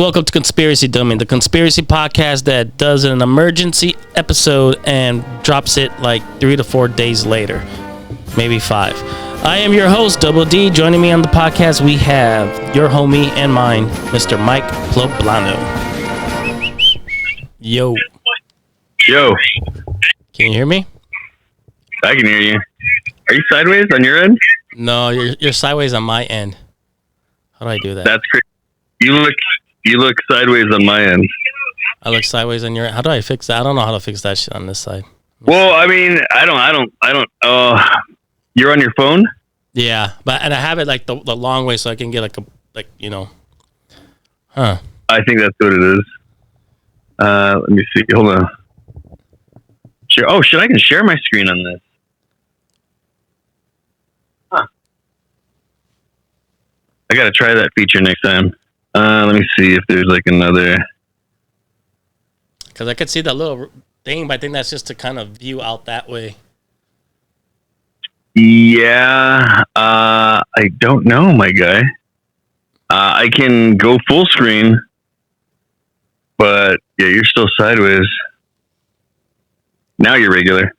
welcome to Conspiracy Dummy, the conspiracy podcast that does an emergency episode and drops it like 3 to 4 days later, maybe 5. I am your host, Double D. Joining me on the podcast, we have your homie and mine, Mr. Mike Ploblano. Yo. Yo. Can you hear me? I can hear you. Are you sideways on your end? No, you're sideways on my end. How do I do that? That's crazy. You look sideways on my end. I look sideways on your end. How do I fix that? I don't know how to fix that shit on this side. Well, I mean, I don't. You're on your phone? Yeah, and I have it like the long way so I can get Huh. I think that's what it is. Let me see. Hold on. Sure. Oh shit! I can share my screen on this. Huh. I gotta try that feature next time. Let me see if there's like another. Because I could see that little thing, but I think that's just to kind of view out that way. Yeah, I don't know, my guy. I can go full screen, but yeah, you're still sideways. Now you're regular.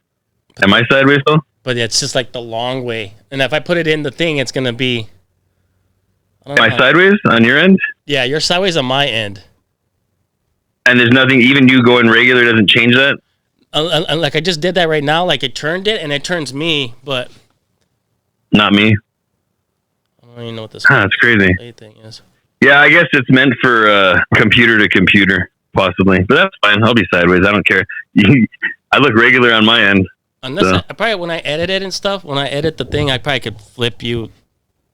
Am I sideways though? But yeah, it's just like the long way. And if I put it in the thing, it's going to be... Am I sideways on your end? Yeah, you're sideways on my end. And there's nothing, even you going regular doesn't change that? Like I just did that right now, like it turned it, and it turns me, but... Not me. I don't even know what this that's crazy. thing is. Yeah, I guess it's meant for computer to computer, possibly. But that's fine. I'll be sideways. I don't care. I look regular on my end. Unless I probably, when I edit it and stuff, when I edit the thing, I probably could flip you,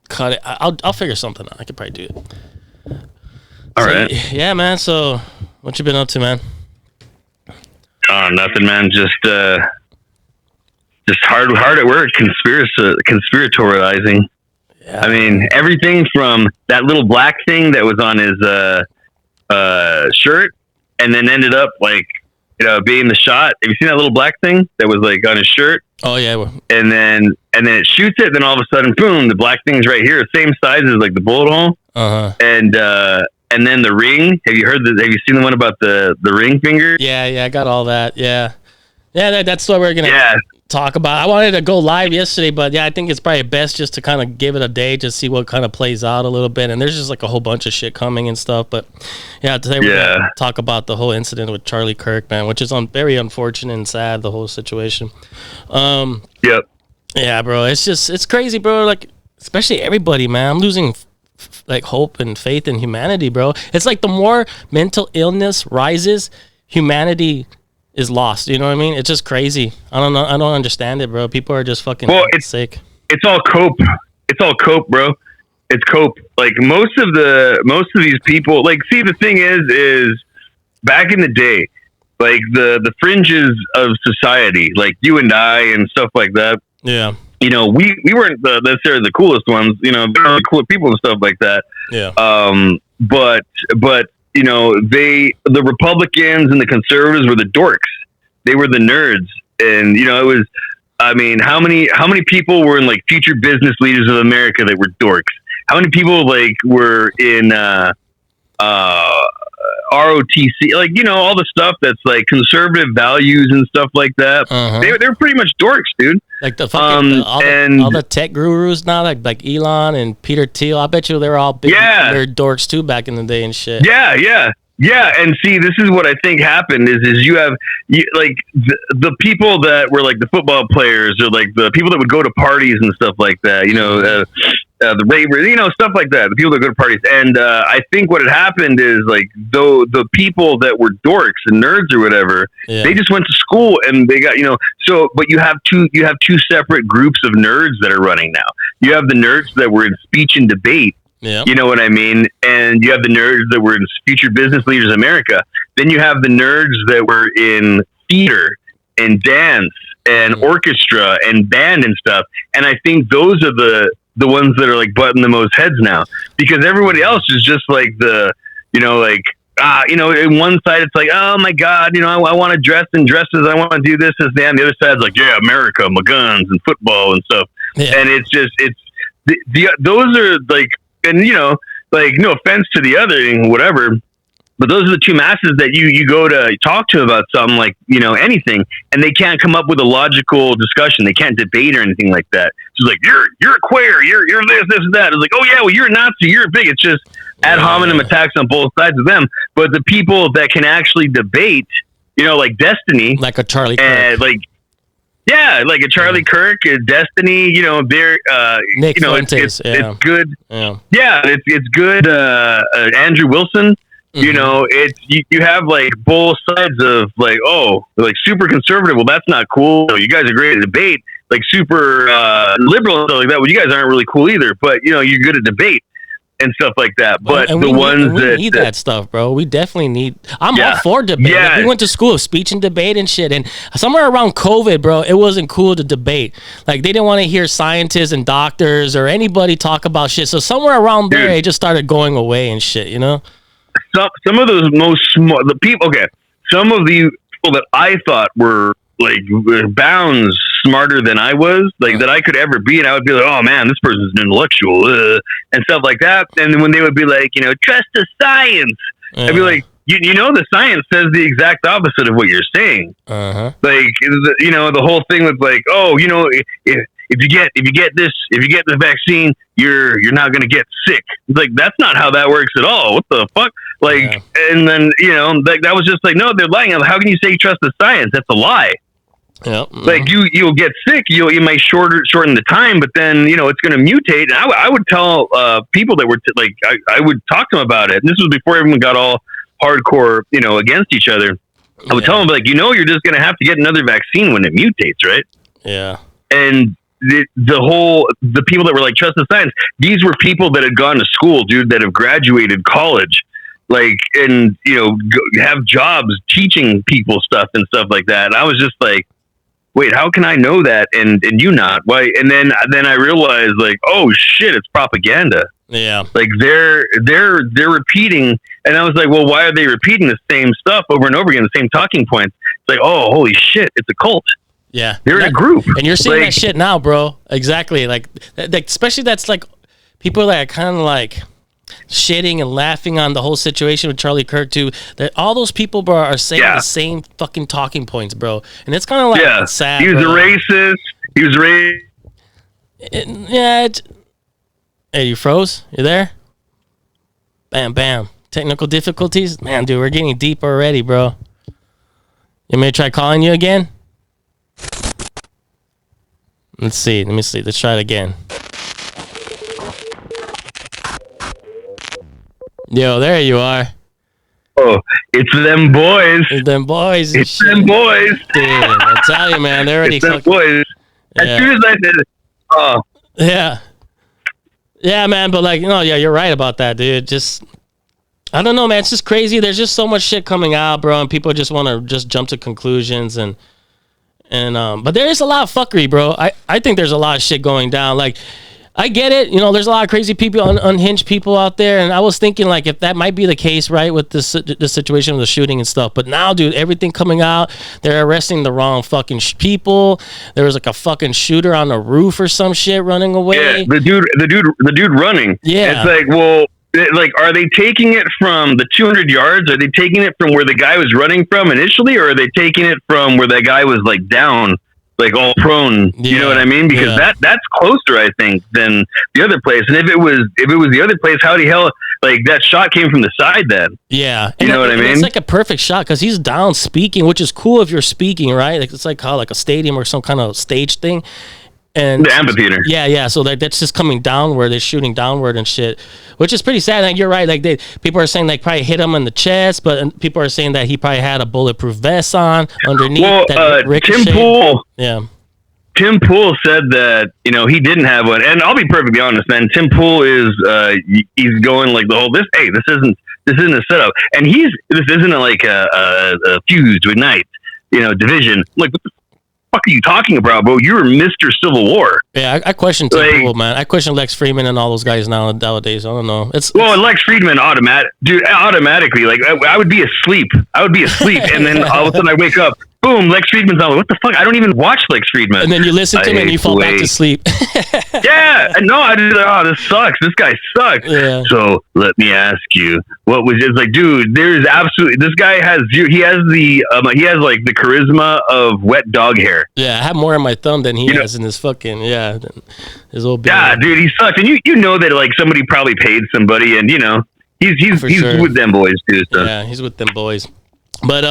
cut it. I'll figure something out. I could probably do it. All right. Yeah, man. So, what you been up to, man? Oh, nothing, man. Just hard at work, conspiratorializing. Yeah. I mean, everything from that little black thing that was on his shirt, and then ended up like, being the shot. Have you seen that little black thing that was like on his shirt? Oh yeah. And then it shoots it. Then all of a sudden, boom! The black thing's right here, same size as like the bullet hole. Uh-huh. And then the ring. Have you seen the one about the ring finger? Yeah, I got all that. Yeah. That's what we're gonna talk about. I wanted to go live yesterday, but yeah, I think it's probably best just to kind of give it a day, just see what kind of plays out a little bit. And there's just like a whole bunch of shit coming and stuff. But yeah, today we're gonna talk about the whole incident with Charlie Kirk, man, which is very unfortunate and sad, the whole situation. Yep. Yeah, bro, it's crazy, bro. Like, especially everybody, man. I'm losing like hope and faith in humanity, bro. It's like the more mental illness rises, humanity is lost. You know what I mean? It's just crazy. I don't know. I don't understand it, bro. People are just fucking sick. It's all cope. It's all cope, bro. It's cope. Like most of these people, like, see, the thing is back in the day, like the fringes of society, like you and I and stuff like that. Yeah. We weren't necessarily the coolest ones, the cool people and stuff like that. Yeah. But the Republicans and the conservatives were the dorks. They were the nerds. And, it was, I mean, how many people were in like future business leaders of America that were dorks? How many people like were in, ROTC, like, all the stuff that's like conservative values and stuff like that. Uh-huh. They were pretty much dorks, dude. Like the fucking, all the tech gurus now, like Elon and Peter Thiel. I bet you they were all big nerd dorks too back in the day and shit. Yeah. And see, this is what I think happened is you have like the people that were like the football players or like the people that would go to parties and stuff like that, the ravers, stuff like that, the people that go to parties. And I think what had happened is like the people that were dorks and nerds or whatever, they just went to school and they got, but you have two separate groups of nerds that are running now. You have the nerds that were in speech and debate. Yeah. You know what I mean? And you have the nerds that were in Future Business Leaders America. Then you have the nerds that were in theater and dance and orchestra and band and stuff. And I think those are the ones that are like butting the most heads now, because everybody else is just like in one side it's like, oh my God, I want to dress in dresses. I want to do this, this, that. And the other side's like, yeah, America, my guns and football and stuff. Yeah. And those are like, and like, no offense to the other, whatever, But those are the two masses that you go to talk to about something like, anything, and they can't come up with a logical discussion. They can't debate or anything like that. It's like, you're a queer, you're this, and that. It's like, oh yeah, well, you're a Nazi, you're a bigot. It's just ad hominem attacks on both sides of them. But the people that can actually debate, like Destiny, like a Charlie Kirk. Like a Charlie Kirk, Destiny, they're, Nick Fuentes, it's good. Yeah, it's good. Andrew Wilson, it's you have like both sides of like, oh, like super conservative. Well, that's not cool. You guys are great at debate. Like super liberal and stuff like that. Well, you guys aren't really cool either. But you're good at debate and stuff like that. But we need that stuff, bro. We definitely need. I'm all for debate. Yeah. Like, we went to school of speech and debate and shit. And somewhere around COVID, bro, it wasn't cool to debate. Like they didn't want to hear scientists and doctors or anybody talk about shit. So somewhere around there, it just started going away and shit. Some of those most smart people. Okay, some of the people that I thought were like bounds smarter than I was, like that I could ever be, and I would be like, oh man, this person's an intellectual, and stuff like that. And then when they would be like, trust the science, I'd be like, the science says the exact opposite of what you're saying. Like, the whole thing was like, oh, if you get the vaccine, you're not gonna get sick. It's like, that's not how that works at all. What the fuck? Like, and then that was just like, no, they're lying. How can you say you trust the science? That's a lie. Yep. Like you'll get sick. You might shorten the time, but then it's going to mutate. And I would tell people that were I would talk to them about it. And this was before everyone got all hardcore against each other. I would tell them like, you're just going to have to get another vaccine when it mutates, right? Yeah. And the people that were like, trust the science. These were people that had gone to school, dude, that have graduated college. Like, and have jobs teaching people stuff and stuff like that. And I was just like, wait, how can I know that and you not? Why? And then I realized like, oh shit, it's propaganda. Yeah. Like they're repeating, and I was like, well, why are they repeating the same stuff over and over again, the same talking points? It's like, oh, holy shit, it's a cult. Yeah. They're in a group. And you're seeing that shit now, bro. Exactly. Like especially that's like people that are kind of like shitting and laughing on the whole situation with Charlie Kirk too. That all those people, bro, are saying the same fucking talking points, bro. And it's kind of like sad. He was a racist. He was Hey, you froze? You there? Bam, bam. Technical difficulties? Man, dude, we're getting deep already, bro. You want me to try calling you again? Let's see. Let me see. Let's try it again. Yo, there you are. Oh, it's them boys. It's them boys. It's them boys. Dude, I tell you, man, they're already it's them boys. As soon as I said it, oh. Yeah. Yeah, man, but like, you're right about that, dude. Just, I don't know, man. It's just crazy. There's just so much shit coming out, bro, and people just want to just jump to conclusions and but there is a lot of fuckery, bro. I think there's a lot of shit going down. Like, I get it. There's a lot of crazy people, unhinged people out there. And I was thinking, like, if that might be the case, right, with the situation of the shooting and stuff. But now, dude, everything coming out, they're arresting the wrong fucking people. There was, like, a fucking shooter on the roof or some shit running away. Yeah, the dude running. Yeah. It's like, well, like, are they taking it from the 200 yards? Are they taking it from where the guy was running from initially? Or are they taking it from where that guy was, like, down? Like all prone, you know what I mean? Because that's closer, I think, than the other place. And if it was the other place, how the hell, like that shot came from the side then? Yeah, you know what I mean? It's like a perfect shot because he's down speaking, which is cool if you're speaking, right? Like it's like how like a stadium or some kind of stage thing. And the amphitheater. Yeah. So that's just coming downward. They're shooting downward and shit, which is pretty sad. Like you're right. Like people are saying like probably hit him in the chest, but people are saying that he probably had a bulletproof vest on underneath. Well, Tim Pool. Yeah. Tim Pool said that he didn't have one, and I'll be perfectly honest, man. Tim Pool is he's going like the whole this isn't a setup, and this isn't like a fused with night division. Like what the fuck are you talking about, bro? You're Mr. Civil War. Yeah, I question Tim Pool, man. I question Lex Friedman and all those guys nowadays. I don't know. Lex Friedman automatically. Like I would be asleep. And then all of a sudden I wake up. Boom, Lex Friedman's on. What the fuck? I don't even watch Lex Friedman. And then you listen to him and you fall back to sleep. Yeah, and no, I just like, oh, this sucks. This guy sucks. Yeah. So let me ask you, what was it like, dude? There's absolutely this guy has he has like the charisma of wet dog hair. Yeah, I have more in my thumb than he has in his fucking his old beard. Yeah, dude, he sucks, and you know that like somebody probably paid somebody, and you know he's sure. with them boys too. So. Yeah, he's with them boys, but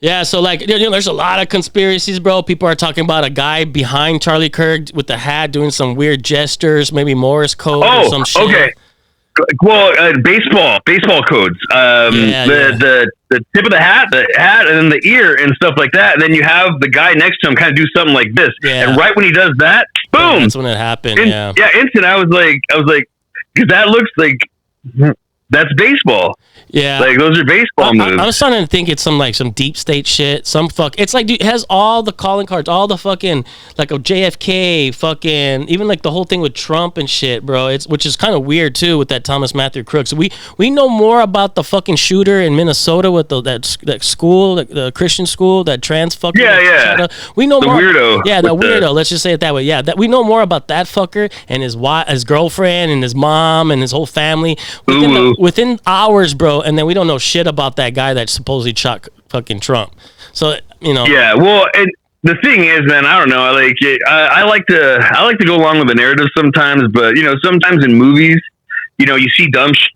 yeah, so like there's a lot of conspiracies, bro. People are talking about a guy behind Charlie Kirk with the hat doing some weird gestures, maybe Morse code or some shit. Okay. Well, baseball codes. The tip of the hat, and then the ear and stuff like that. And then you have the guy next to him kind of do something like this. Yeah. And right when he does that, boom! That's when it happened. Instant. I was like, because that looks like that's baseball. Yeah, like those are baseball moves. I was starting to think it's some deep state shit. It's like, dude, it has all the calling cards, all the fucking like a JFK, fucking even like the whole thing with Trump and shit, bro. Which is kind of weird too with that Thomas Matthew Crooks. We know more about the fucking shooter in Minnesota with that school, the Christian school, that trans fucker. Yeah. We know the more. Weirdo. Yeah, the weirdo. Let's just say it that way. Yeah, that we know more about that fucker and his wife, his girlfriend, and his mom and his whole family within hours, bro. And then we don't know shit about that guy that supposedly shot fucking Trump. So Yeah, well, and the thing is, man, I don't know. I like to go along with the narrative sometimes, but sometimes in movies, you see dumb shit.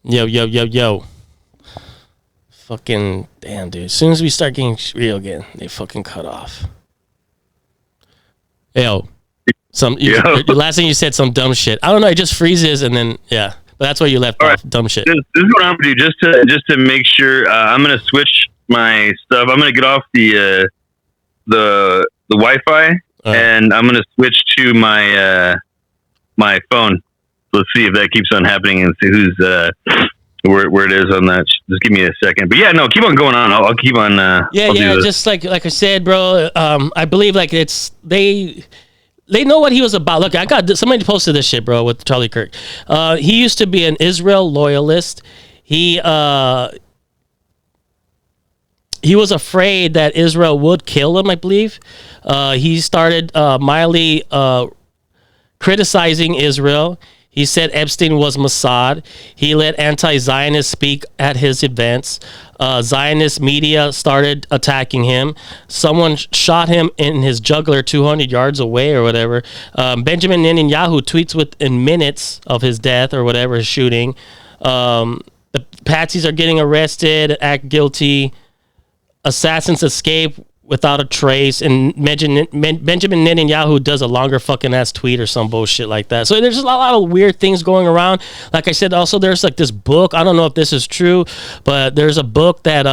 Yo. Fucking damn, dude. As soon as we start getting real again, they fucking cut off. Yo. Your last thing you said some dumb shit. I don't know. It just freezes and then but that's where you left off. Right. Dumb shit. This is what I'm gonna do just to make sure. I'm gonna switch my stuff. I'm gonna get off the Wi-Fi and I'm gonna switch to my my phone. Let's see if that keeps on happening and see who's where it is on that. Just give me a second. But keep on going on. I'll keep on. Just like I said, bro. I believe like they know what he was about. Look, somebody posted this shit, bro, with Charlie Kirk. He used to be an Israel loyalist. He was afraid that Israel would kill him, I believe. He started mildly criticizing Israel. He said Epstein was Mossad. He let anti-Zionists speak at his events. Zionist media started attacking him. Someone shot him in his jugular 200 yards away or whatever. Benjamin Netanyahu tweets within minutes of his death or whatever, his shooting. The patsies are getting arrested, act guilty. Assassins escape without a trace, and Benjamin Netanyahu does a longer fucking ass tweet or some bullshit like that. So there's a lot of weird things going around. Like I said, also there's like this book. I don't know if this is true, but there's a book that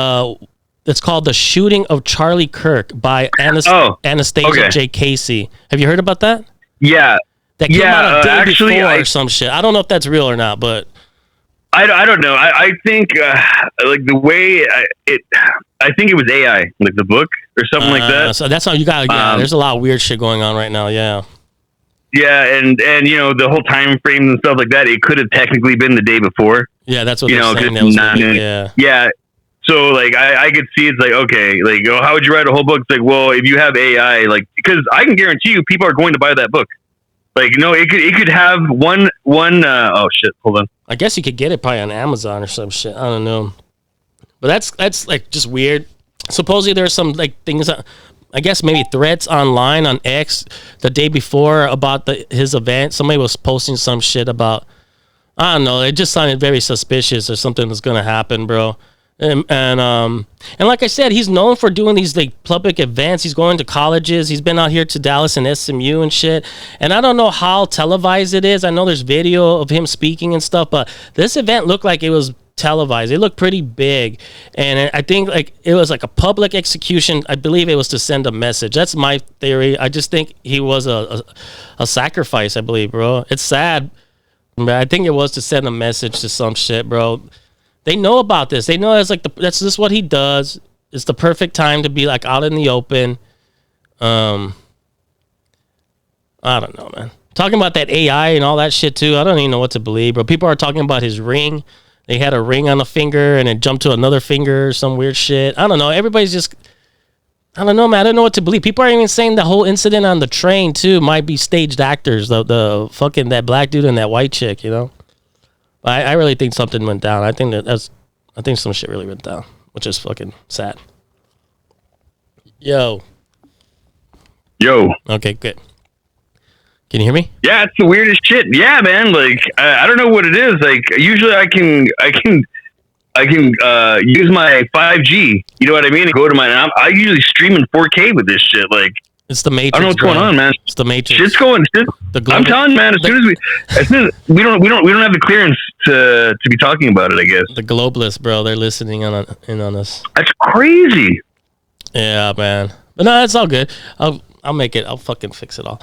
it's called "The Shooting of Charlie Kirk" by Anastasia J. Casey. Have you heard about that? Yeah, that came out a day before or some shit. I don't know if that's real or not, but I don't know. I think like the way I think it was AI, like the book or something like that. So that's how you got. Yeah, there's a lot of weird shit going on right now. Yeah. Yeah, and the whole time frames and stuff like that. It could have technically been the day before. Yeah, that's what they're saying. That was yeah. So like I could see it's like, okay, like how would you write a whole book? It's like, well, if you have AI, like, because I can guarantee you people are going to buy that book. Like, it could have one oh shit, hold on. I guess you could get it probably on Amazon or some shit. I don't know. But that's like just weird. Supposedly there's some like things, I guess maybe threats online on X the day before about his event. Somebody was posting some shit about, I don't know, it just sounded very suspicious or something that's gonna happen, bro. And like I said, he's known for doing these like public events. He's going to colleges. He's been out here to Dallas and SMU and shit. And I don't know how televised it is. I know there's video of him speaking and stuff, but this event looked like it was televised. It looked pretty big, and I think like it was like a public execution. I believe it was to send a message. That's my theory. I just think he was a sacrifice, I believe, bro. It's sad, but I think it was to send a message to some shit, bro. They know about this. They know it's like that's just what he does. It's the perfect time to be like out in the open. I don't know, man. Talking about that AI and all that shit too. I don't even know what to believe, bro. People are talking about his ring. They had a ring on a finger and it jumped to another finger or some weird shit. I don't know. Everybody's just I don't know, man. I don't know what to believe. People are even saying the whole incident on the train too might be staged actors. The fucking that black dude and that white chick, you know. I really think something went down. I think some shit really went down, which is fucking sad. Yo. Okay, good. Can you hear me? Yeah, it's the weirdest shit. Yeah, man. Like I don't know what it is. Like usually I can use my 5G. You know what I mean? And go to I usually stream in 4K with this shit. Like it's the Matrix. I don't know what's going on, man. It's the Matrix. Shit's going. I'm telling you, man. As soon as we don't have the clearance to be talking about it. I guess the globalists, bro. They're listening in on us. That's crazy. Yeah, man. But no, it's all good. I'll make it. I'll fucking fix it all.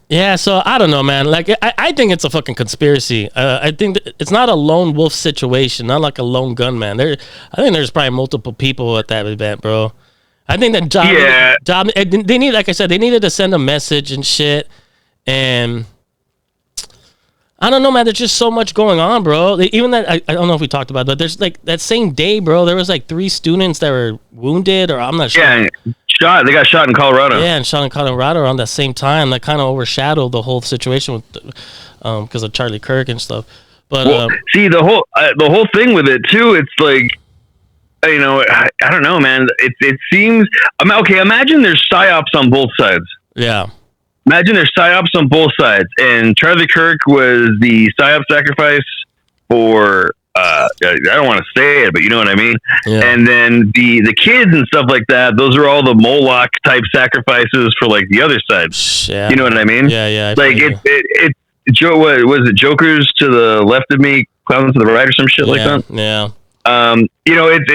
Yeah, so I don't know, man. Like, I think it's a fucking conspiracy. I think it's not a lone wolf situation, not like a lone gunman. I think there's probably multiple people at that event, bro. I think that job they need, like I said, they needed to send a message and shit. And I don't know, man. There's just so much going on, bro. Even that, I don't know if we talked about it, but there's like that same day, bro, there was like 3 students that were wounded, or I'm not sure. Yeah, they got shot in Colorado. Yeah, and shot in Colorado around that same time. That kind of overshadowed the whole situation with, because of Charlie Kirk and stuff. But see, the whole thing with it too. It's like, you know, I don't know, man. It seems okay. Imagine there's psyops on both sides. Yeah. Imagine there's psyops on both sides, and Charlie Kirk was the psyop sacrifice for. I don't want to say it, but you know what I mean. Yeah. And then the kids and stuff like that. Those are all the Moloch type sacrifices for like the other side. Yeah. You know what I mean? Yeah. Like what was it? Jokers to the left of me, clowns to the right, or some shit like that. Yeah. You know, it's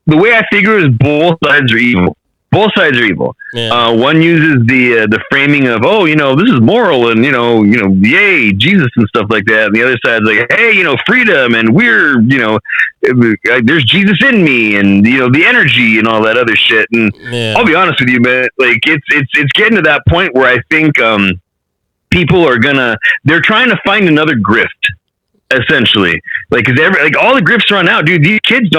the way I figure is both sides are evil. Both sides are evil. Yeah. One uses the framing of, oh, you know, this is moral and, you know, yay, Jesus and stuff like that. And the other side's like, hey, you know, freedom and we're, you know, there's Jesus in me and, you know, the energy and all that other shit. And I'll be honest with you, man, like it's getting to that point where I think people are they're trying to find another grift, essentially. Like, cause all the grifts run out, dude. These kids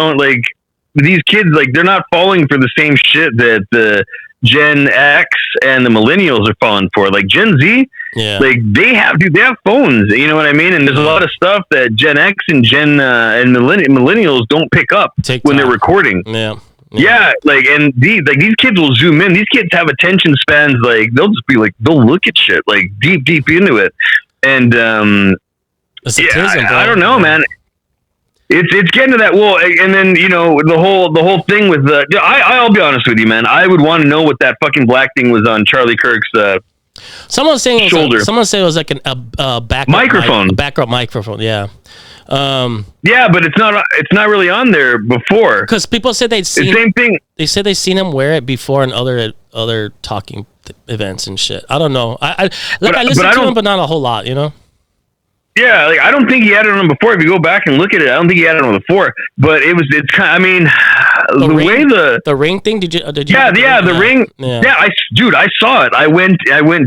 they're not falling for the same shit that the Gen X and the millennials are falling for. Like Gen Z, like they have phones, you know what I mean? And there's a lot of stuff that Gen X and and millennials don't pick up when they're recording. Yeah, like, and these kids will zoom in. These kids have attention spans, like they'll just be like, they'll look at shit like deep into it. And I don't know, man. It's getting to that. Well, and then, you know, the whole thing with I'll be honest with you, man. I would want to know what that fucking black thing was on Charlie Kirk's someone saying shoulder. Someone said it was like a backup microphone. A backup microphone. Yeah. Yeah, but it's not really on there before. Because people said they'd seen the same thing. They said they'd seen him wear it before in other talking events and shit. I don't know. I listened to him, but not a whole lot. You know. Yeah, like I don't think he had it on before. If you go back and look at it, I don't think he had it on before. But it's kind. I mean, the ring thing. Did you? Yeah, the ring. Yeah, I saw it. I went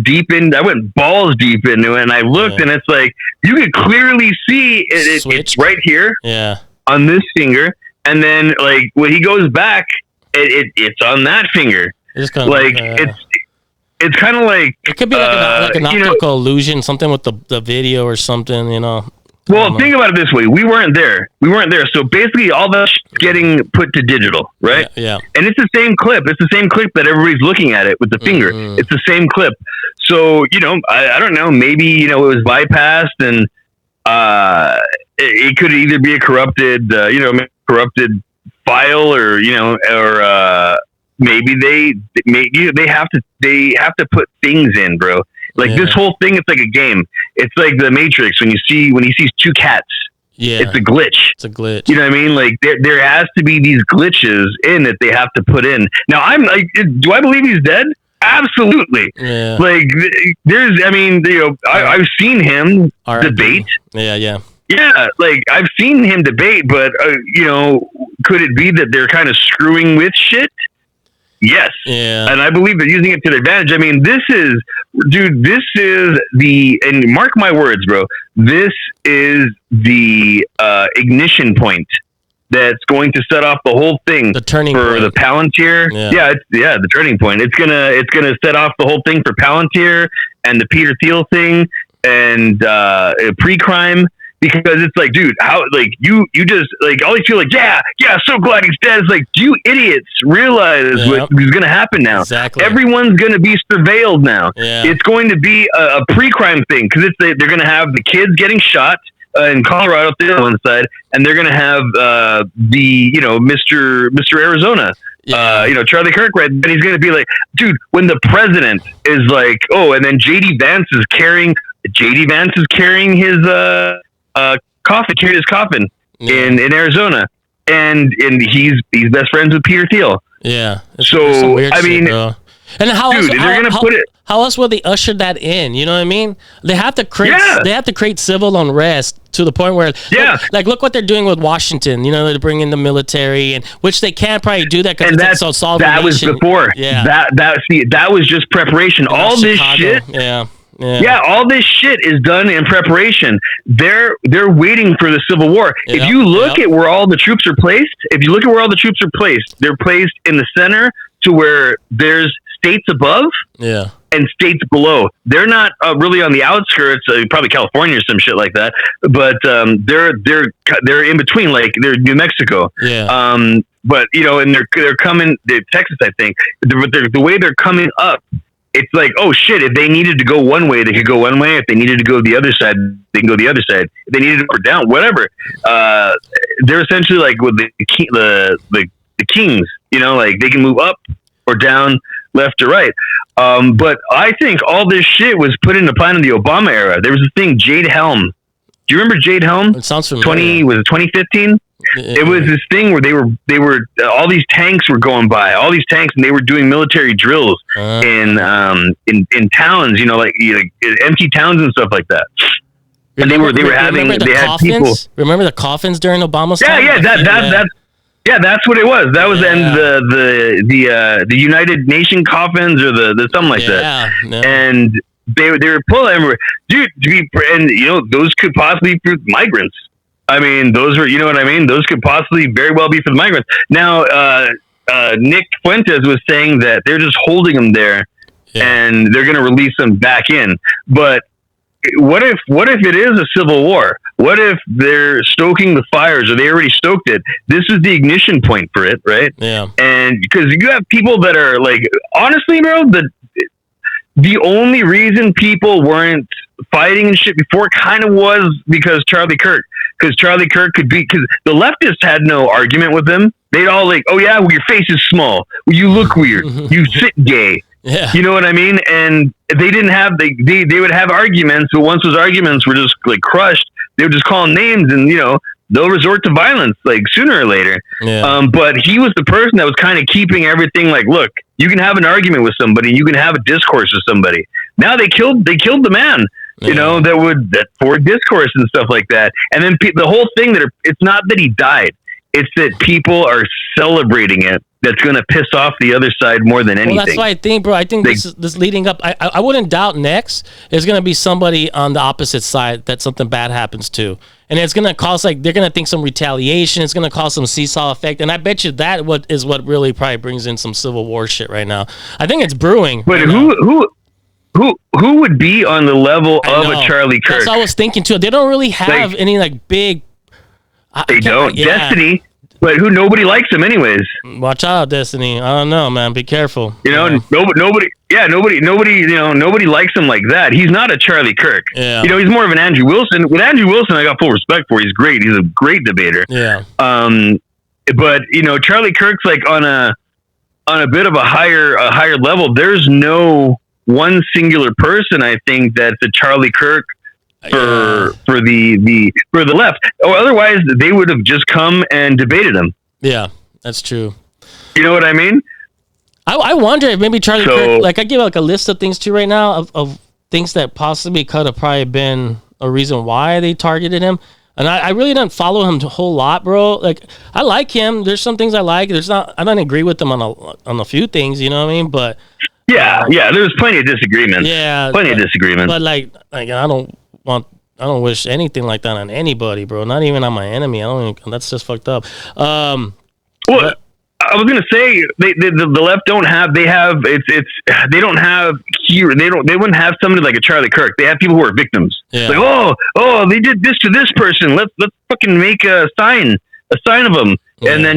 deep in. I went balls deep into it, and I looked, and it's like you could clearly see it's right here. Yeah, on this finger, and then like when he goes back, it's on that finger. It's kind of like It's kind of like it could be like an optical illusion, something with the video or something, you know. Well, think about it this way: we weren't there. So basically, all that's getting put to digital, right? Yeah. And it's the same clip. It's the same clip that everybody's looking at it with the finger. It's the same clip. So you know, I don't know. Maybe you know it was bypassed, and it could either be a corrupted file, or maybe they have to put things in, bro. Like this whole thing, it's like a game. It's like the Matrix when he sees 2 cats. Yeah, it's a glitch. It's a glitch. You know what I mean? Like there has to be these glitches in that they have to put in. Now I'm like, do I believe he's dead? Absolutely. Yeah. Like I've seen him debate. Yeah. Yeah, like I've seen him debate, but could it be that they're kind of screwing with shit? Yes. Yeah. And I believe they're using it to their advantage. I mean, this is and mark my words, bro, this is the ignition point that's going to set off the whole thing. The turning for point. the Palantir. Yeah, the turning point. It's gonna set off the whole thing for Palantir and the Peter Thiel thing and pre-crime. Because it's like, dude, how, like, you just, like, all these people like, yeah, so glad he's dead. It's like, do you idiots realize what is going to happen now? Exactly. Everyone's going to be surveilled now. Yeah. It's going to be a pre-crime thing because they're going to have the kids getting shot in Colorado, the other one side, and they're going to have Mr. Arizona. Charlie Kirk, right? And he's going to be like, dude, when the president is like, oh, and then JD Vance is carrying his coffin in Arizona, and he's best friends with Peter Thiel. Yeah. So I mean, shit, and how else will they usher that in? You know what I mean? They have to create civil unrest to the point where look what they're doing with Washington. You know, they bring in the military, and which they can't probably do that because it's so solid. That was before. Yeah. That was just preparation. All this shit. Yeah, all this shit is done in preparation. They're waiting for the Civil War. If you look at where all the troops are placed, they're placed in the center to where there's states above and states below. They're not really on the outskirts, probably California or some shit like that, but they're in between, like they're New Mexico. Yeah. But and they're coming to Texas, I think. The way they're coming up, it's like, oh shit, if they needed to go one way, they could go one way. If they needed to go the other side, they can go the other side. If they needed to go down, whatever. They're essentially like with the kings, like they can move up or down, left or right. But I think all this shit was put into plan in the Obama era. There was a thing, Jade Helm. Do you remember Jade Helm? It sounds familiar. Was it 2015? It was this thing where they were all these tanks were going by, all these tanks, and they were doing military drills in towns, like empty towns and stuff like that. And they had people. Remember the coffins during Obama's time? That's what it was. That was the United Nation coffins or the something like that. And they were pulling, dude, those could possibly be migrants. I mean, those were, what I mean? Those could possibly very well be for the migrants. Now, Nick Fuentes was saying that they're just holding them there and they're going to release them back in. But what if it is a civil war? What if they're stoking the fires, or they already stoked it? This is the ignition point for it, right? Yeah. And because you have people that are like, honestly, bro, the only reason people weren't fighting and shit before kind of was because Charlie Kirk. Because Charlie Kirk because the leftists had no argument with him. They'd all like, oh yeah, well, your face is small. Well, you look weird. You sit gay. Yeah. You know what I mean? And they didn't have, they would have arguments, but once those arguments were just like crushed, they would just call them names and, they'll resort to violence like sooner or later. Yeah. But he was the person that was kind of keeping everything like, look, you can have an argument with somebody, you can have a discourse with somebody. Now they killed the man. That for discourse and stuff like that. And then the whole thing it's not that he died. It's that people are celebrating it. That's going to piss off the other side more than anything. Well, that's why I think, bro. I think this leading up. I wouldn't doubt next is going to be somebody on the opposite side that something bad happens to, and it's going to cause they're going to think some retaliation. It's going to cause some seesaw effect, and I bet you that is what really probably brings in some civil war shit right now. I think it's brewing. But who would be on the level of a Charlie Kirk? That's what I was thinking too. They don't really have any big. They don't. Yeah. Destiny. But nobody likes him anyways. Watch out, Destiny. I don't know, man. Be careful. Nobody likes him like that. He's not a Charlie Kirk. Yeah. He's more of an Andrew Wilson. With Andrew Wilson, I got full respect for. He's great. He's a great debater. Yeah. But Charlie Kirk's like on a bit of a higher level. There's no one singular person, I think, that's a Charlie Kirk for the left, or otherwise they would have just come and debated him. Yeah, that's true. You know what I mean? I wonder if maybe Charlie Kirk, like I give like a list of things too right now of things that possibly could have probably been a reason why they targeted him. And I really don't follow him a whole lot, bro. Like I like him. There's some things I like. I don't agree with him on a few things. You know what I mean? But yeah, there's plenty of disagreements. Yeah, plenty of disagreements. But like I don't want don't wish anything like that on anybody, bro. Not even on my enemy. That's just fucked up. Well, I was gonna say the left don't have. They have they don't have here. They wouldn't have somebody like a Charlie Kirk. They have people who are victims. Yeah. Like they did this to this person. Let's fucking make a sign of them, and then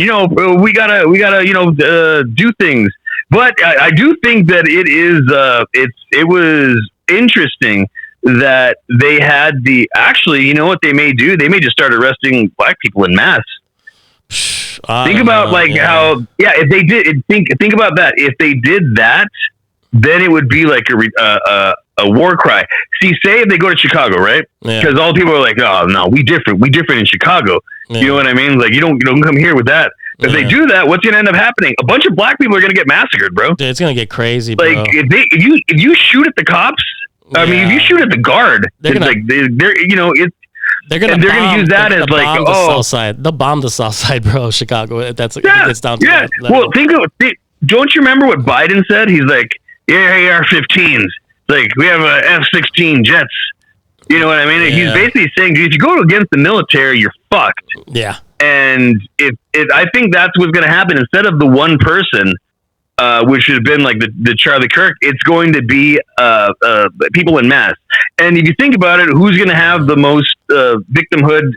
we gotta do things. But I do think that it was interesting that they had actually, what they may do? They may just start arresting black people in mass. Think about how if they did think about that. If they did that, then it would be like a war cry. See, say if they go to Chicago, right? Because all people are like, oh no, we different in Chicago. Yeah. You know what I mean? Like you don't come here with that. If they do that, what's gonna end up happening? A bunch of black people are gonna get massacred, bro. Dude, it's gonna get crazy, bro. Like if you shoot at the cops, I mean, if you shoot at the guard, they're gonna use that as like the South Side. They'll bomb the South Side, bro. Chicago. If it's down to that level. Well, don't you remember what Biden said? He's like, AR-15s. Like we have a F-16 jets. You know what I mean? Yeah. He's basically saying, if you go against the military, you're fucked. Yeah. And I think that's what's going to happen. Instead of the one person, which should have been like the Charlie Kirk, it's going to be people in mass. And if you think about it, who's going to have the most victimhood,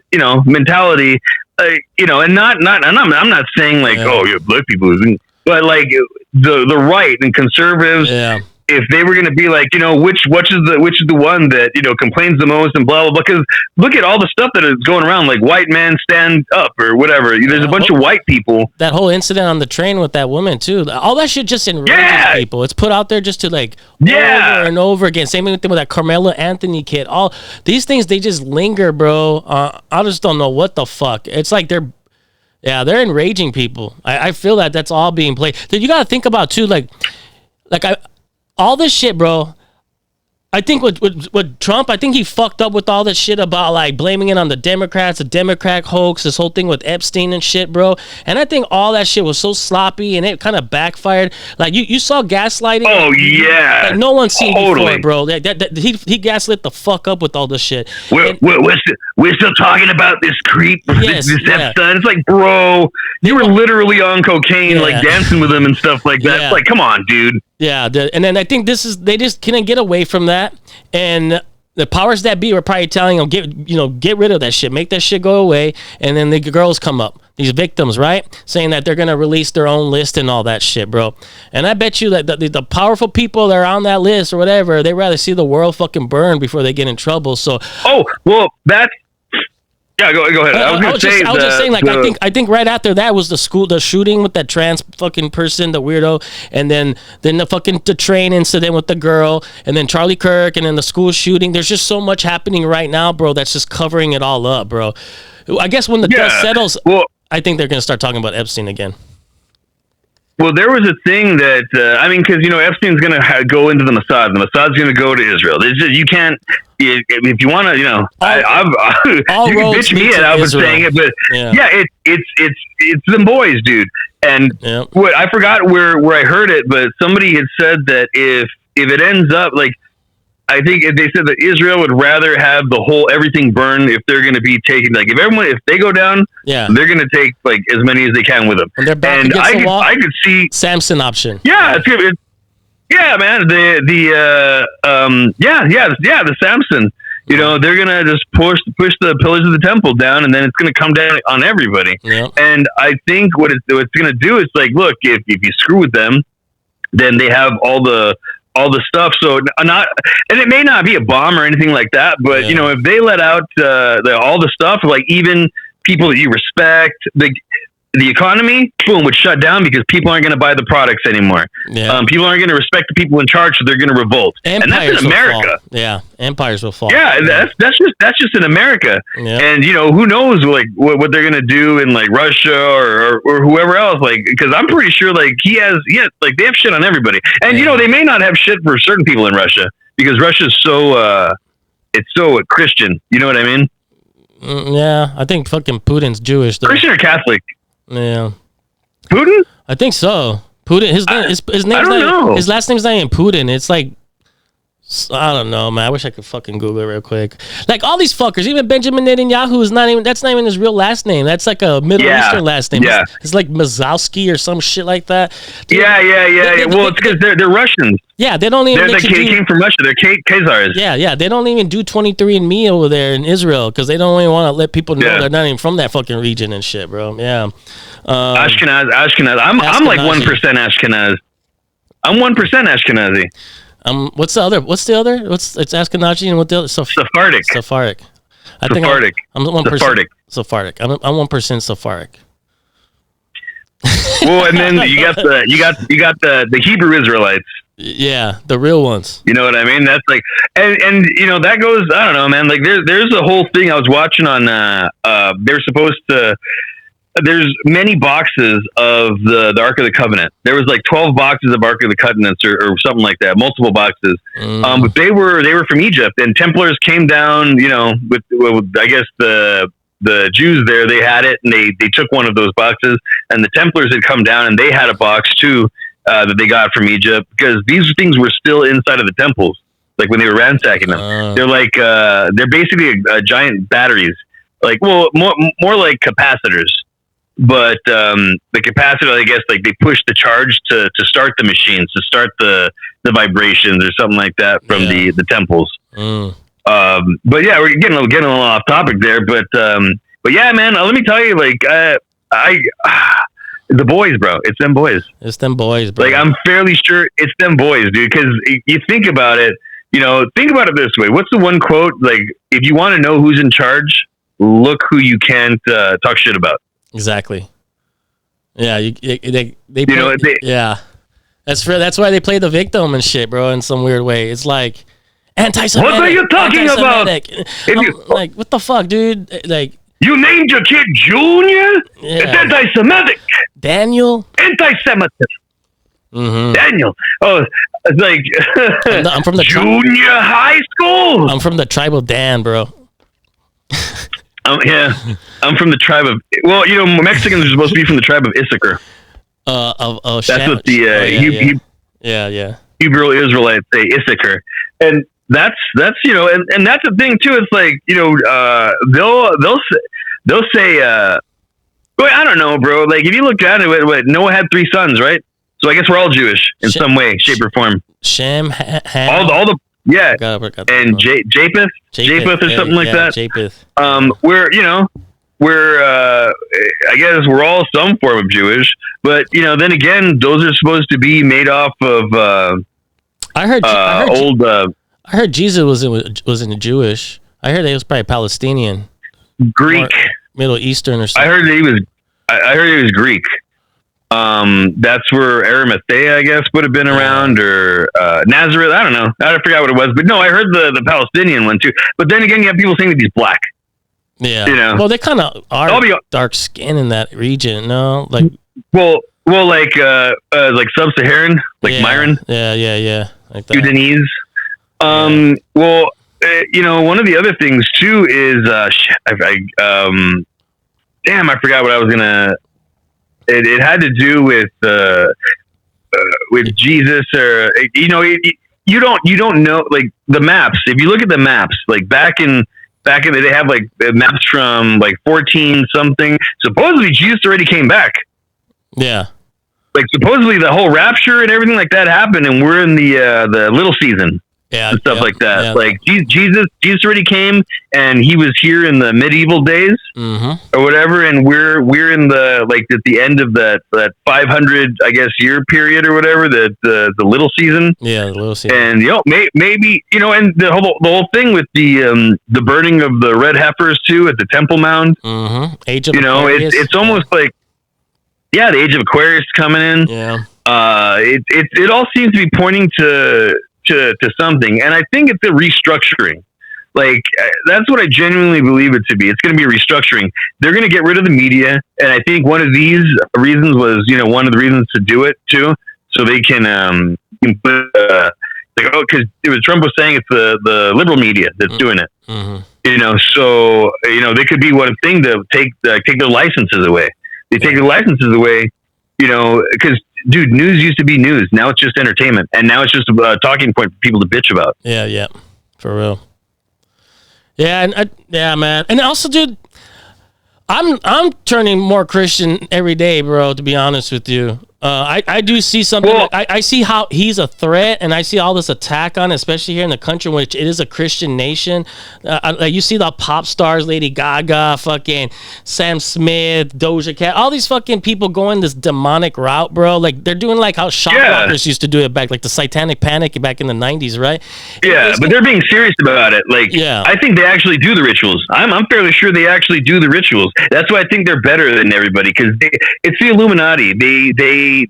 mentality? And I'm not saying like, black people, but like the right and conservatives. Yeah. If they were going to be like, which is the one that complains the most and blah blah blah, because look at all the stuff that is going around, like white man stand up or whatever. There's a bunch of white people. That whole incident on the train with that woman too. All that shit just enrages people. It's put out there just to like over and over again. Same thing with that Carmelo Anthony kid. All these things, they just linger, bro. I just don't know what the fuck. It's like they're enraging people. I feel that's all being played. Dude, you got to think about too, all this shit, bro. I think with Trump, I think he fucked up with all this shit about like blaming it on the Democrats, the Democrat hoax, this whole thing with Epstein and shit, bro. And I think all that shit was so sloppy and it kind of backfired. Like you saw gaslighting. Oh yeah, like no one's seen before, bro. He gaslit the fuck up with all this shit. We're still talking about this creep, this Epstein. It's like, bro, you were literally on cocaine, like dancing with him and stuff like that. It's like, come on, dude. Yeah, and then I think they just couldn't get away from that, and the powers that be were probably telling them, get rid of that shit, make that shit go away, and then the girls come up, these victims, right, saying that they're gonna release their own list and all that shit, bro. And I bet you that the powerful people that are on that list or whatever, they rather see the world fucking burn before they get in trouble. So, that's. Yeah, go ahead. I was just saying, I think right after that was the shooting with that trans fucking person, the weirdo, and then the train incident with the girl, and then Charlie Kirk, and then the school shooting. There's just so much happening right now, bro, that's just covering it all up, bro. I guess when the dust settles, I think they're going to start talking about Epstein again. Well, there was a thing that, because, Epstein's going to go into the Mossad. The Mossad's going to go to Israel. You can't, if you want to, you can bitch me and I was saying it, but it's them boys, dude. And what I forgot where I heard it, but somebody had said that if it ends up like, I think they said that Israel would rather have everything burned if they're going to be taking, like, if they go down, they're going to take like as many as they can with them. And they're back against the wall. I could see Samson option. Yeah, it's good. Man. The Samson. They're gonna just push the pillars of the temple down, and then it's gonna come down on everybody. Yep. And I think what it's gonna do is like, look, if you screw with them, then they have all the stuff. So and it may not be a bomb or anything like that, but if they let out all the stuff, like even people that you respect, the economy, boom, would shut down because people aren't going to buy the products anymore. Yeah. People aren't going to respect the people in charge, so they're going to revolt. Empires, and that's in America. Yeah, empires will fall. Yeah, that's just in America. Yeah. And who knows like what they're going to do in like Russia or whoever else. Like, because I'm pretty sure like he has like they have shit on everybody. And they may not have shit for certain people in Russia because Russia's so it's so Christian. You know what I mean? Yeah, I think fucking Putin's Jewish. Though. Christian or Catholic? Yeah. Putin? I think so. Putin. His name. I don't know. His last name's not even Putin. It's like I don't know, man. I wish I could fucking Google it real quick. Like all these fuckers, even Benjamin Netanyahu is not even. That's not even his real last name. That's like a Middle Eastern last name. Yeah. It's like Mazowski or some shit like that. Dude, yeah. Well, it's because they're Russians. Yeah, they don't even. They came from Russia. They're Khazars. Yeah. They don't even do 23andMe over there in Israel because they don't even want to let people know they're not even from that fucking region and shit, bro. Yeah. Ashkenaz. I'm like 1% Ashkenaz. I'm 1% Ashkenazi. What's the other? It's Ashkenazi and what the other? Sephardic. Sephardic. Sephardic. I'm 1% Sephardic. I'm 1% Sephardic. Well, and then you got the Hebrew Israelites. Yeah, the real ones. You know what I mean? That's like, and you know that goes. I don't know, man. Like there's a whole thing I was watching on. They're supposed to. There's many boxes of the Ark of the Covenant. There was like 12 boxes of Ark of the Covenants or something like that, multiple boxes. But they were from Egypt, and Templars came down. You know, with I guess the Jews there, they had it, and they took one of those boxes, and the Templars had come down, and they had a box too that they got from Egypt because these things were still inside of the temples. Like when they were ransacking them, they're like they're basically giant batteries, like more like capacitors. But the capacitor, I guess, like they push the charge to start the machines, to start the vibrations or something like that from the temples. But yeah, we're getting a little off topic there. But yeah, man, let me tell you, like the boys, bro. It's them boys. It's them boys, bro. Like I'm fairly sure it's them boys, dude. Because you think about it, think about it this way. What's the one quote? Like, if you want to know who's in charge, look who you can't talk shit about. Exactly. Yeah, they yeah. That's why they play the victim and shit, bro. In some weird way, it's like anti-Semitic. What are you talking about? Like, what the fuck, dude? Like, you named your kid Junior? Yeah. It's anti-Semitic. Daniel. Anti-Semitic. Mm-hmm. Daniel. Oh, it's like I'm from the junior high school. I'm from the tribe of Dan, bro. Yeah, I'm from the tribe of. Well, Mexicans are supposed to be from the tribe of Issachar. That's what the Hebrew Israelites say, Issachar, and that's and that's the thing too. It's like they'll say, well, I don't know, bro. Like if you look at it, Noah had 3 sons, right? So I guess we're all Jewish in some way, shape, or form. Shem, all the. Yeah, and Japheth or something like that. Japheth. We're I guess we're all some form of Jewish, but then again, those are supposed to be made off of. I heard Jesus wasn't Jewish. I heard he was probably Palestinian, Greek, Middle Eastern or something. I heard he was Greek. That's where Arimathea, I guess, would have been around, or Nazareth. I don't know. I forgot what it was, but no, I heard the Palestinian one too. But then again, you have people saying that he's black. Yeah. Well, they kind of are dark skin in that region. No, like like sub-Saharan, like Myron. Yeah. Like that. Sudanese. Well, one of the other things too is damn, I forgot what I was gonna. It had to do with Jesus, or you don't know, like the maps. If you look at the maps, like back in they have like maps from like 14 something. Supposedly Jesus already came back. Yeah. Like supposedly the whole rapture and everything like that happened, and we're in the little season. Yeah, and stuff like that. Yeah, like Jesus already came, and he was here in the medieval days, or whatever. And we're in the like at the end of that 500, I guess, year period or whatever. The little season. Yeah, the little season. And maybe and the whole thing with the burning of the red heifers too at the Temple Mound. Age of Aquarius. It's almost like the age of Aquarius coming in. Yeah. It all seems to be pointing to something, and I think it's a restructuring. Like that's what I genuinely believe it to be. It's going to be a restructuring. They're going to get rid of the media, and I think one of these reasons was one of the reasons to do it too, so they can because it was Trump was saying it's the liberal media that's doing it. So they could be one thing to take their licenses away. They take the licenses away, because dude, news used to be news. Now it's just entertainment, and now it's just a talking point for people to bitch about. Yeah, for real. Yeah, and yeah, man, and also, dude, I'm turning more Christian every day, bro. To be honest with you, I do see something. Well, I see how he's a threat, and I see all this attack on it, especially here in the country, which it is a Christian nation. Like you see the pop stars, Lady Gaga, fucking Sam Smith, Doja Cat, all these fucking people going this demonic route, bro. Like they're doing like how shockrockers used to do it back, like the Satanic Panic back in the 90s, right? Yeah, but they're being serious about it. Like, I think they actually do the rituals. I'm fairly sure they actually do the rituals. That's why I think they're better than everybody, because it's the Illuminati.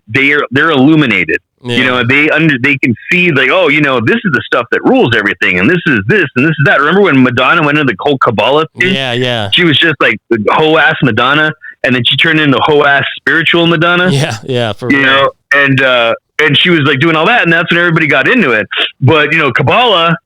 They're illuminated. Yeah. You know, they can see, like, oh, you know, this is the stuff that rules everything, and this is this and this is that. Remember when Madonna went into the whole Kabbalah thing? Yeah. She was just like hoe ass Madonna, and then she turned into hoe ass spiritual Madonna. Yeah, for you know, and she was like doing all that, and that's when everybody got into it. But you know, Kabbalah,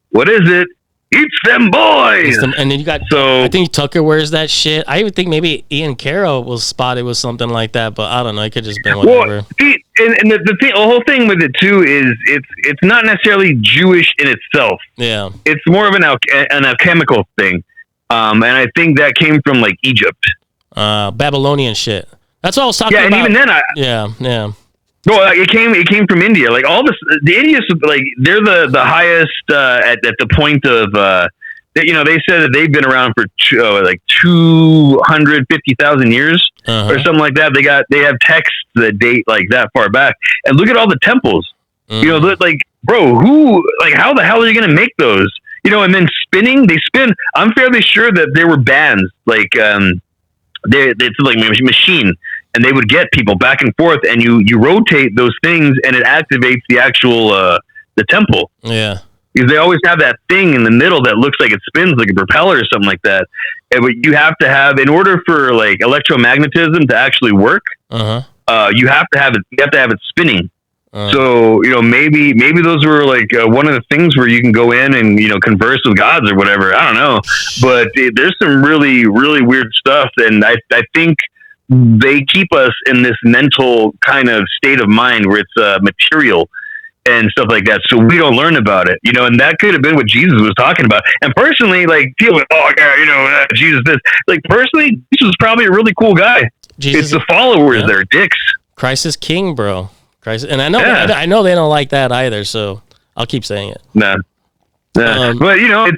what is it? It's them boys. And then you got, I think Tucker wears that shit. I even think maybe Ian Carroll was spotted with something like that, but I don't know. It could just been whatever. Well, see, and the whole thing with it too is it's not necessarily Jewish in itself. Yeah, it's more of an alchemical thing, and I think that came from like Egypt, Babylonian shit. That's what I was talking about. Yeah, and even then, yeah. No, it came from India. Like all this, the Indians, like they're the highest at the point of, you know, they said that they've been around for like 250,000 years or something like that. They have texts that date like that far back. And look at all the temples. You know, like, bro, how the hell are you going to make those? You know, and then they spin. I'm fairly sure that there were bands like it's like a machine. And they would get people back and forth, and you rotate those things, and it activates the actual the temple. Yeah, because they always have that thing in the middle that looks like it spins like a propeller or something like that. And what you have to have in order for like electromagnetism to actually work, you have to have it. You have to have it spinning. So you know, maybe those were like one of the things where you can go in and, you know, converse with gods or whatever. I don't know, but there's some really weird stuff, and I think they keep us in this mental kind of state of mind where it's material and stuff like that, so we don't learn about it, you know. And that could have been what Jesus was talking about. And personally, like, people, oh yeah, you know, Jesus this. Like, personally, Jesus was probably a really cool guy. It's the followers that are dicks. Christ is king, bro. Christ, and I know they don't like that either. So I'll keep saying it. Nah. But you know,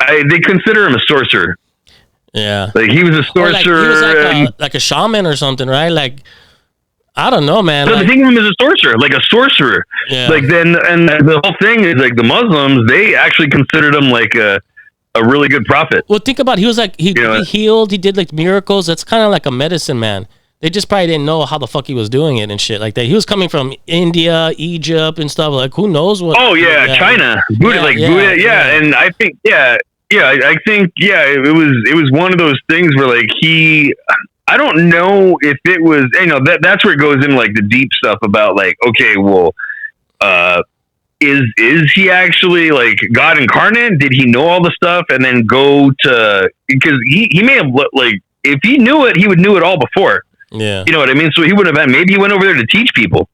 they consider him a sorcerer. Yeah, like he was a sorcerer, he was like a shaman or something, right? Like, I don't know, man. So they think of him as a sorcerer, like a sorcerer. Yeah. Like then, and the whole thing is like the Muslims, they actually considered him like a really good prophet. Well, think about it. He was like he healed, he did like miracles. That's kind of like a medicine man. They just probably didn't know how the fuck he was doing it and shit like that. He was coming from India, Egypt, and stuff. Like, who knows what? Oh yeah, China, Buddha, Buddha, and I think I think it was one of those things where like I don't know if it was, you know, that's where it goes in like the deep stuff about like, okay, well, is he actually like God incarnate? Did he know all the stuff and then go to, because he may have, like, if he knew it, he would knew it all before. Yeah. You know what I mean? So he would have maybe he went over there to teach people,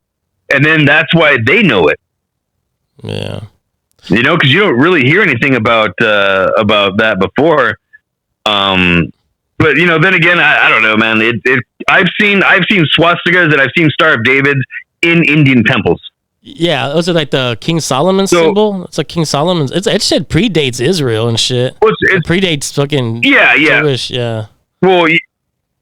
and then that's why they know it. Yeah. You know, because you don't really hear anything about that before. But you know, then again, I don't know, man. I've seen swastikas and I've seen Star of Davids in Indian temples. Yeah, those are like the King Solomon symbol. It's like King Solomon's. It shit predates Israel and shit. Well, it predates fucking Jewish. Yeah. Well,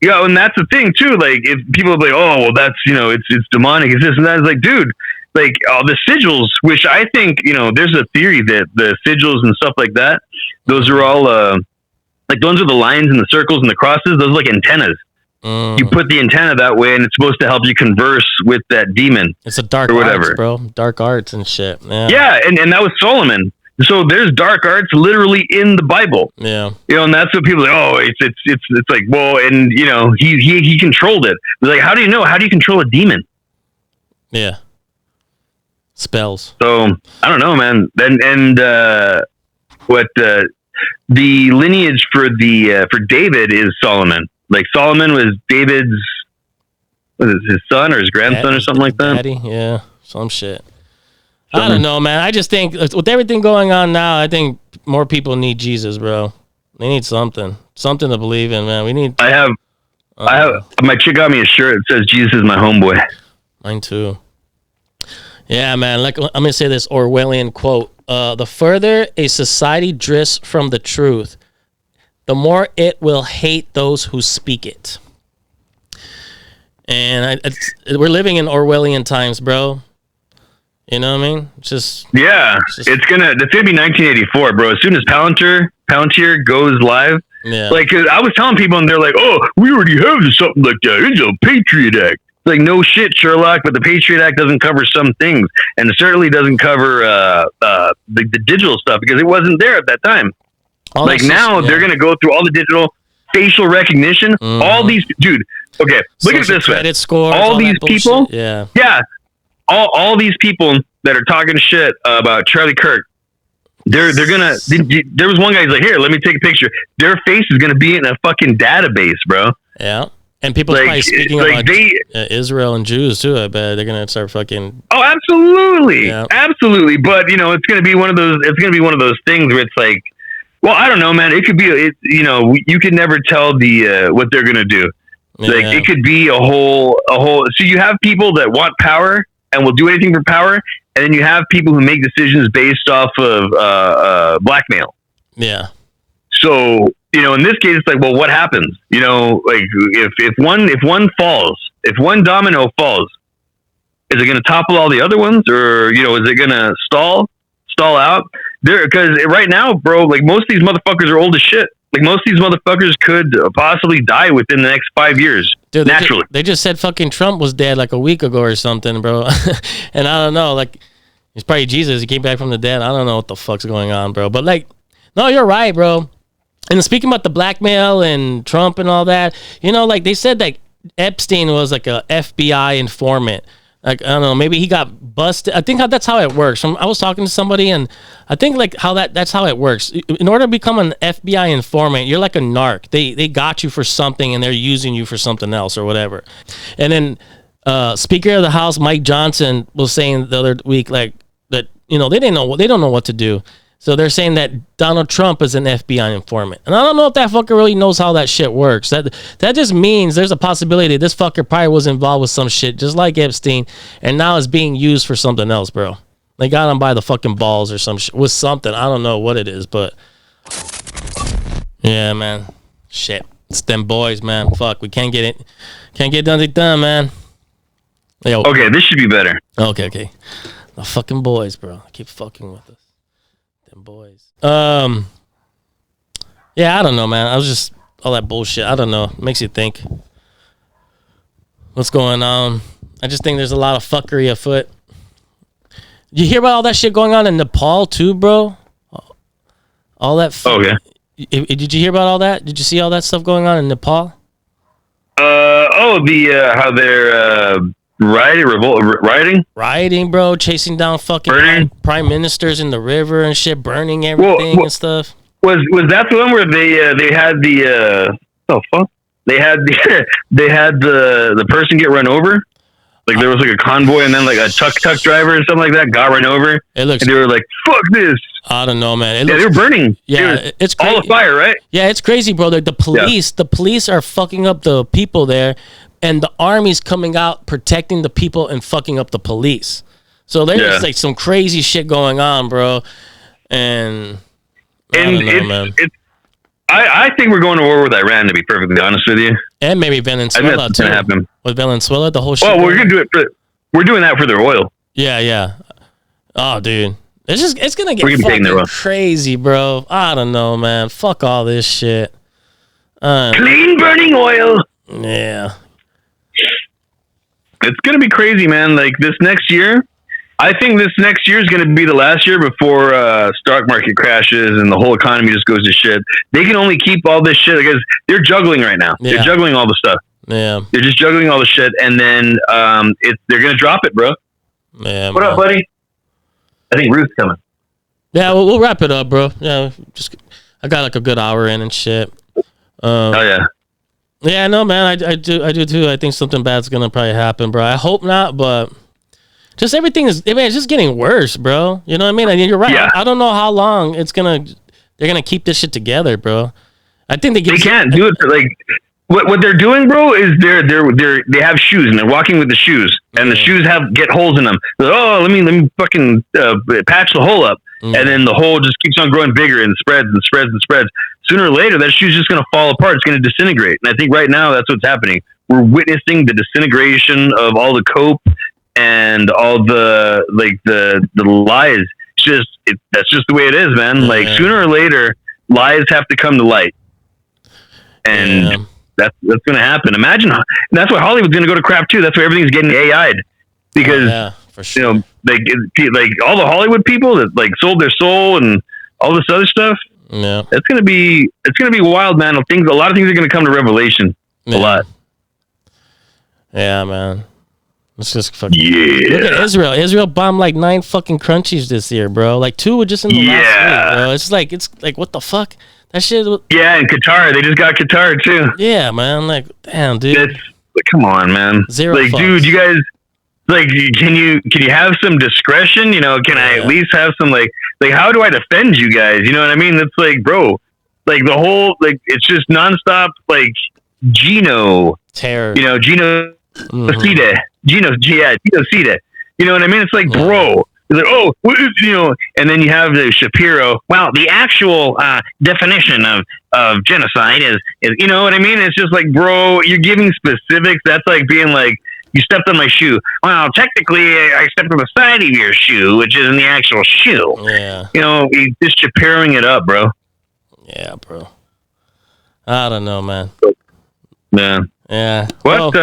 yeah, and that's the thing too. Like, if people are like, oh, well, that's, you know, it's demonic, it's this and that. It's like, dude, like the sigils, which I think, you know, there's a theory that the sigils and stuff like that, those are all like, those are the lines and the circles and the crosses. Those are like antennas. You put the antenna that way, and it's supposed to help you converse with that demon. It's a dark arts, bro. Dark arts and shit. Yeah, and that was Solomon. So there's dark arts literally in the Bible. Yeah, you know, and that's what people are like, oh, it's like, well, and you know, he controlled it. It's like, how do you know? How do you control a demon? Yeah, spells. So I don't know, man. And what the lineage for David is Solomon. Like, Solomon was David's what is it, his son or his grandson or something like that? Daddy, yeah, some shit. I don't know, man. I just think with everything going on now, I think more people need Jesus, bro. They need something to believe in, man. We need. I have. My chick got me a shirt that says "Jesus is my homeboy." Mine too. Yeah, man. Like, I'm gonna say this Orwellian quote: "The further a society drifts from the truth, the more it will hate those who speak it." And we're living in Orwellian times, bro. You know what I mean? It's gonna be 1984, bro. As soon as Palantir goes live, like I was telling people, and they're like, "Oh, we already have something like that. It's a Patriot Act." Like, no shit, Sherlock, but the Patriot Act doesn't cover some things, and it certainly doesn't cover the digital stuff because it wasn't there at that time. Like now, they're gonna go through all the digital facial recognition. All these, dude. Okay, look at it this way. Credit scores, all these people, yeah. All these people that are talking shit about Charlie Kirk, they're gonna. There was one guy who's like, "Here, let me take a picture." Their face is gonna be in a fucking database, bro. Yeah, and people are probably speaking about Israel and Jews too. I bet they're gonna start fucking. Oh, absolutely, absolutely. But it's gonna be one of those. It's gonna be one of those things where it's like, well, I don't know, man. It could be. You could never tell what they're gonna do. Like it could be a whole. So you have people that want power and will do anything for power, and then you have people who make decisions based off of blackmail. Yeah. So in this case, it's like, well, what happens? Like if one falls, if one domino falls, is it going to topple all the other ones, or is it going to stall out? Because right now, bro, like most of these motherfuckers are old as shit. Like most of these motherfuckers could possibly die within the next 5 years. Dude, naturally. They just said fucking Trump was dead like a week ago or something, bro. And I don't know, like he's probably Jesus. He came back from the dead. I don't know what the fuck's going on, bro. But like, no, you're right, bro. And speaking about the blackmail and Trump and all that, like they said that Epstein was like a FBI informant. Like, I don't know, maybe he got busted. I think that's how it works. I was talking to somebody, and I think like that's how it works. In order to become an FBI informant, you're like a narc. They got you for something, and they're using you for something else or whatever. And then Speaker of the House Mike Johnson was saying the other week like that they don't know what to do. So they're saying that Donald Trump is an FBI informant. And I don't know if that fucker really knows how that shit works. That just means there's a possibility this fucker probably was involved with some shit just like Epstein, and now is being used for something else, bro. They got him by the fucking balls or some shit with something. I don't know what it is, but yeah, man. Shit. It's them boys, man. Fuck, we can't get it. Can't get nothing done, man. Yo. Okay, this should be better. Okay. The fucking boys, bro. Keep fucking with us. Boys. Yeah, I don't know, man. I was just all that bullshit. I don't know. Makes you think. What's going on? I just think there's a lot of fuckery afoot. You hear about all that shit going on in Nepal too, bro? All that. Did you hear about all that? Did you see all that stuff going on in Nepal? How they're rioting, bro, chasing down fucking prime ministers in the river and shit, burning everything and stuff. Was that the one where they had they had the person get run over? Like there was like a convoy, and then like a tuk driver and something like that got run over. And they were like, "Fuck this!" I don't know, man. They were burning. Yeah, it's crazy. All the fire, right? Yeah, it's crazy, bro. Like the police are fucking up the people there. And the army's coming out protecting the people and fucking up the police. So there's like some crazy shit going on, bro. And I don't know, man. I think we're going to war with Iran, to be perfectly honest with you. And maybe Venezuela too. Happen. With Venezuela, the whole shit. Well, we're doing that for their oil. Yeah. Oh, dude. It's gonna get fucking crazy, bro. I don't know, man. Fuck all this shit. Clean burning oil. Yeah. It's going to be crazy, man. Like this next year, I think this next year is going to be the last year before stock market crashes and the whole economy just goes to shit. They can only keep all this shit because they're juggling right now. Yeah. They're juggling all the stuff. Yeah. They're just juggling all the shit, and then they're going to drop it, bro. Yeah. What up, buddy? I think Ruth's coming. Yeah, we'll wrap it up, bro. Yeah, I got like a good hour in and shit. Oh yeah. Yeah, no, man, I do too. I think something bad's gonna probably happen, bro. I hope not, but just everything is, man, it's just getting worse, bro. You know what I mean? I mean, you're right. Yeah. I don't know how long they're gonna keep this shit together, bro. I think they can't do it for like. What they're doing, bro, is they have shoes and they're walking with the shoes, and the shoes get holes in them. They're like, oh, let me fucking patch the hole up, and then the hole just keeps on growing bigger and spreads and spreads and spreads. Sooner or later, that shoe's just gonna fall apart. It's gonna disintegrate, and I think right now that's what's happening. We're witnessing the disintegration of all the cope and all the lies. That's just the way it is, man. Yeah. Like sooner or later, lies have to come to light, and. Yeah. That's going to happen. Imagine, that's why Hollywood's going to go to crap too. That's why everything's getting AI'd because for sure. Like all the Hollywood people that like sold their soul and all this other stuff. Yeah, it's going to be wild, man. A lot of things are going to come to revelation. A lot. Yeah, man. Let's just fucking look at Israel. Israel bombed like 9 fucking crunchies this year, bro. Like 2 were just in the last week, bro. It's like what the fuck. That shit. Yeah, and Qatar. They just got Qatar too. Yeah, man. Like, damn, dude. Come on, man. Zero. Like, fucks. Dude, you guys. Like, can you have some discretion? You know, can I at least have some like how do I defend you guys? You know what I mean? It's like, bro, like the whole it's just nonstop like terror. You know, Genocide. Genocide. You know what I mean? It's like, bro. It's like, oh, you know, and then you have the Shapiro. Well, the actual definition of genocide is, you know what I mean? It's just like, bro, you're giving specifics. That's like being like, you stepped on my shoe. Well, technically, I stepped on the side of your shoe, which isn't the actual shoe. Yeah. You know, you're just Shapiroing it up, bro. Yeah, bro. I don't know, man. Man. Yeah. What?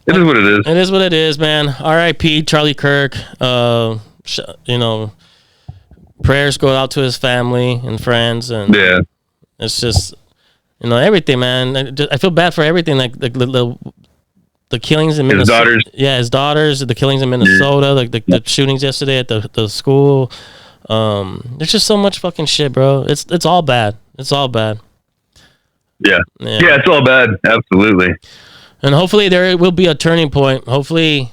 It is what it is. It is what it is, man. R.I.P. Charlie Kirk. You know, prayers go out to his family and friends, and it's just, you know, everything, man. I feel bad for everything, like the killings in Minnesota. His daughters. Yeah, his daughters. The killings in Minnesota. Like the shootings yesterday at the school. There's just so much fucking shit, bro. It's all bad. It's all bad. Yeah, it's all bad. Absolutely. And hopefully there will be a turning point. Hopefully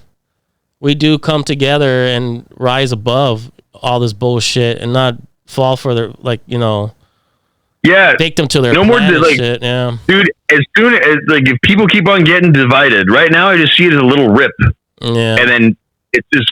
we do come together and rise above all this bullshit and not fall for their, like, you know, victim to their shit. Yeah, dude. As soon as like if people keep on getting divided, right now I just see it as a little rip. Yeah, and then it's just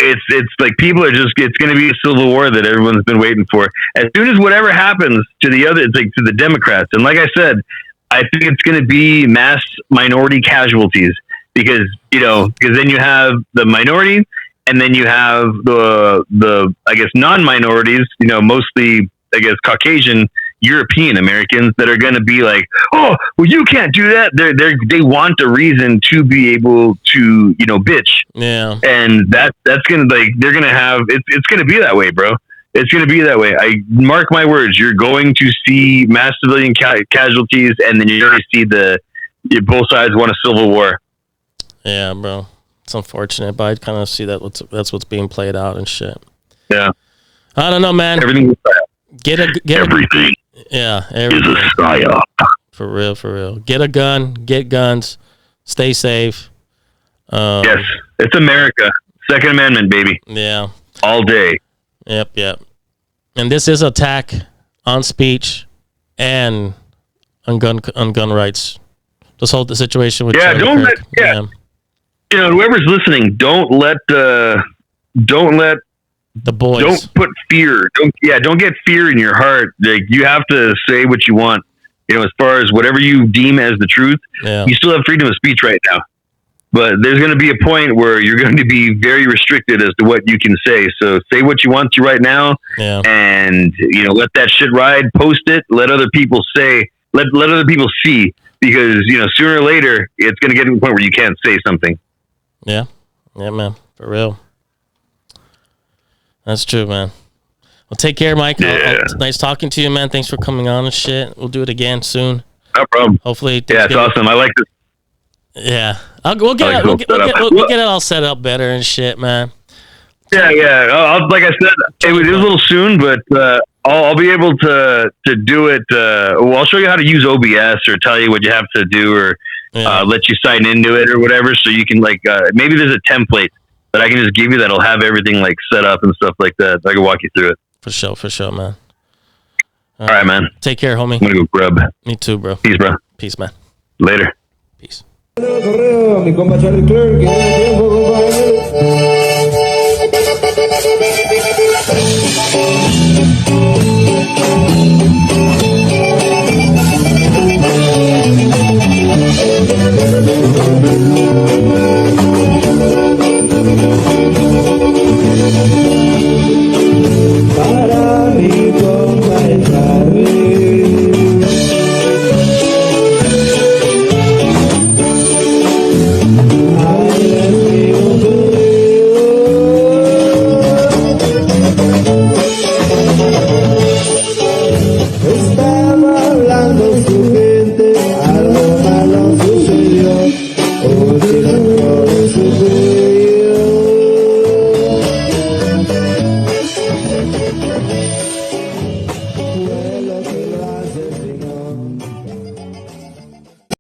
it's like people are just it's going to be a civil war that everyone's been waiting for. As soon as whatever happens to the other, it's like to the Democrats, and like I said. I think it's going to be mass minority casualties because then you have the minority and then you have the I guess non-minorities, you know, mostly I guess Caucasian European Americans that are going to be like, oh, well, you can't do that. They want a reason to be able to, you know, bitch. Yeah. And that's going to like, they're going to have, it's going to be that way, bro. It's going to be that way. I mark my words. You're going to see mass civilian casualties, and then you're going to see both sides want a civil war. Yeah, bro. It's unfortunate, but I kind of see that's what's being played out and shit. Yeah. I don't know, man. Everything. Everything. Yeah, everything. Is a psyop. For real. Get a gun. Get guns. Stay safe. Yes, it's America. Second Amendment, baby. Yeah. All day. Yep. And this is attack on speech and on gun rights. This whole situation with Charlie Kirk. You know, whoever's listening, don't let the boys. Don't put fear. Don't get fear in your heart. Like, you have to say what you want. You know, as far as whatever you deem as the truth, you still have freedom of speech right now. But there's going to be a point where you're going to be very restricted as to what you can say. So say what you want to right now, and you know, let that shit ride. Post it. Let other people say. Let other people see, because you know, sooner or later it's going to get to the point where you can't say something. Yeah, man, for real. That's true, man. Well, take care, Mike. Nice talking to you, man. Thanks for coming on and shit. We'll do it again soon. No problem. Hopefully, it's awesome. I like this. Yeah, we'll get it all set up better and shit, man. Yeah. Like I said, it was a little soon, but I'll be able to do it. I'll show you how to use OBS or tell you what you have to do or let you sign into it or whatever. So you can maybe there's a template that I can just give you that'll have everything like set up and stuff like that. I can walk you through it. For sure, man. All right, man. Take care, homie. I'm gonna go grub. Me too, bro. Peace, bro. Peace, man. Later. Peace. Mi compa Charlie Kirk, que tiempo, compadre.